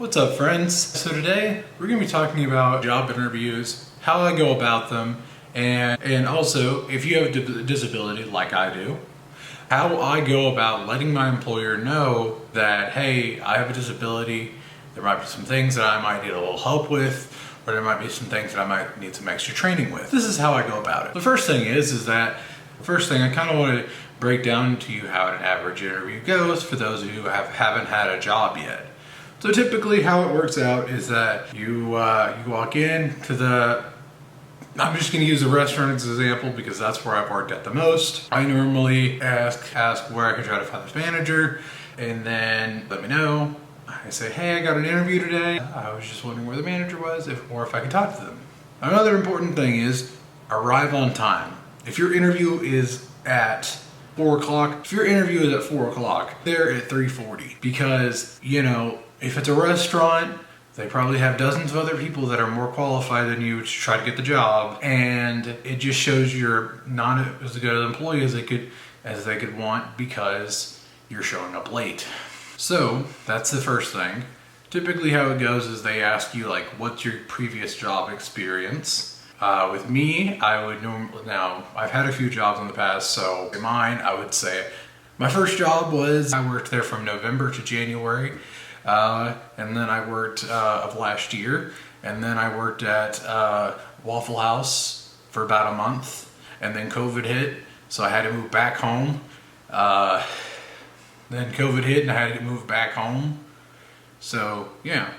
What's up, friends? So today we're going to be talking about job interviews, how I go about them, and also if you have a disability like I do, how I go about letting my employer know that, hey, I have a disability, there might be some things that I might need a little help with, or there might be some things that I might need some extra training with. This is how I go about it. The first thing I kind of want to break down to you how an average interview goes for those who haven't had a job yet. So typically how it works out is that you walk in to I'm just going to use a restaurant as an example because that's where I've worked at the most. I normally ask where I can try to find this manager, and then let me know. I say, hey, I got an interview today. I was just wondering where the manager was, or if I could talk to them. Another important thing is arrive on time. If your interview is at 4 o'clock, they're at 3:40 because, if it's a restaurant, they probably have dozens of other people that are more qualified than you to try to get the job, and it just shows you're not as good an employee as they could want because you're showing up late. So that's the first thing. Typically how it goes is they ask you what's your previous job experience. With me, I've had a few jobs in the past, so in mine, I would say my first job was, I worked there from November to January. And then I worked of last year, and then I worked at Waffle House for about a month, and then COVID hit, so I had to move back home. Then COVID hit and I had to move back home. So yeah,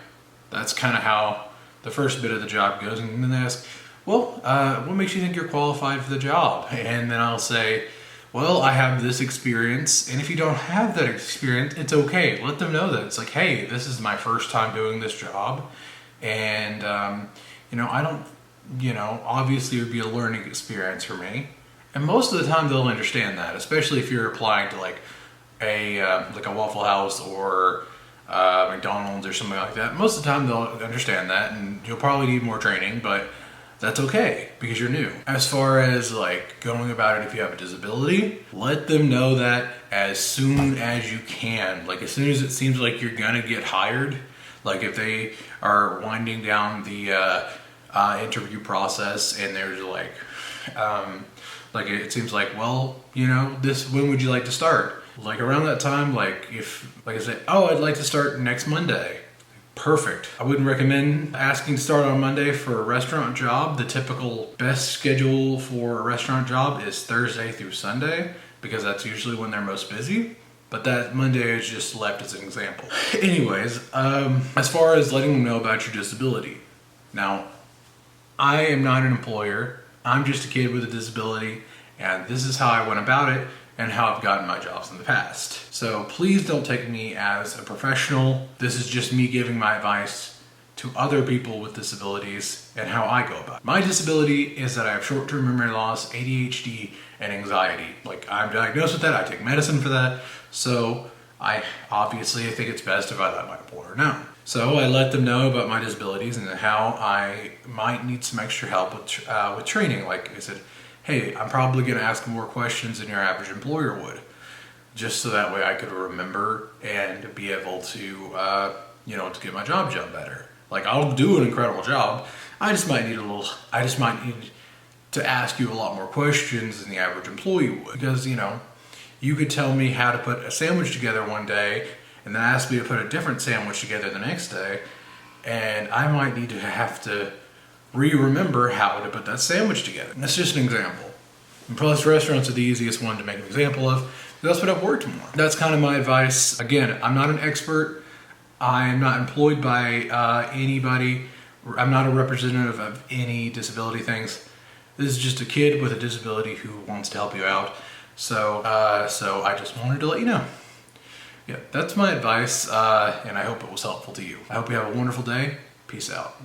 that's kind of how the first bit of the job goes. And then they ask, well, what makes you think you're qualified for the job? And then I'll say, well, I have this experience, and if you don't have that experience, it's okay. Let them know that it's hey, this is my first time doing this job, and I don't, obviously it would be a learning experience for me, and most of the time they'll understand that, especially if you're applying to a Waffle House or McDonald's or something like that. Most of the time they'll understand that, and you'll probably need more training, but that's okay because you're new. As far as going about it, if you have a disability, let them know that as soon as you can. As soon as it seems like you're gonna get hired, if they are winding down the interview process and there's it seems when would you like to start? Around that time, if I say, oh, I'd like to start next Monday. Perfect. I wouldn't recommend asking to start on Monday for a restaurant job. The typical best schedule for a restaurant job is Thursday through Sunday because that's usually when they're most busy. But that Monday is just left as an example. Anyways, as far as letting them know about your disability. Now, I am not an employer. I'm just a kid with a disability, and this is how I went about it and how I've gotten my jobs in the past. So please don't take me as a professional. This is just me giving my advice to other people with disabilities and how I go about it. My disability is that I have short-term memory loss, ADHD, and anxiety. I'm diagnosed with that, I take medicine for that, so I think it's best if I let my employer know. So I let them know about my disabilities and how I might need some extra help with training. Like I said, hey, I'm probably going to ask more questions than your average employer would, just so that way I could remember and be able to, to get my job done better. I'll do an incredible job. I just might need to ask you a lot more questions than the average employee would, because, you could tell me how to put a sandwich together one day and then ask me to put a different sandwich together the next day, and I might need to have to remember how to put that sandwich together. And that's just an example. And plus, restaurants are the easiest one to make an example of. That's what I've worked more. That's kind of my advice. Again, I'm not an expert. I'm not employed by anybody. I'm not a representative of any disability things. This is just a kid with a disability who wants to help you out. So I just wanted to let you know. Yeah, that's my advice, and I hope it was helpful to you. I hope you have a wonderful day. Peace out.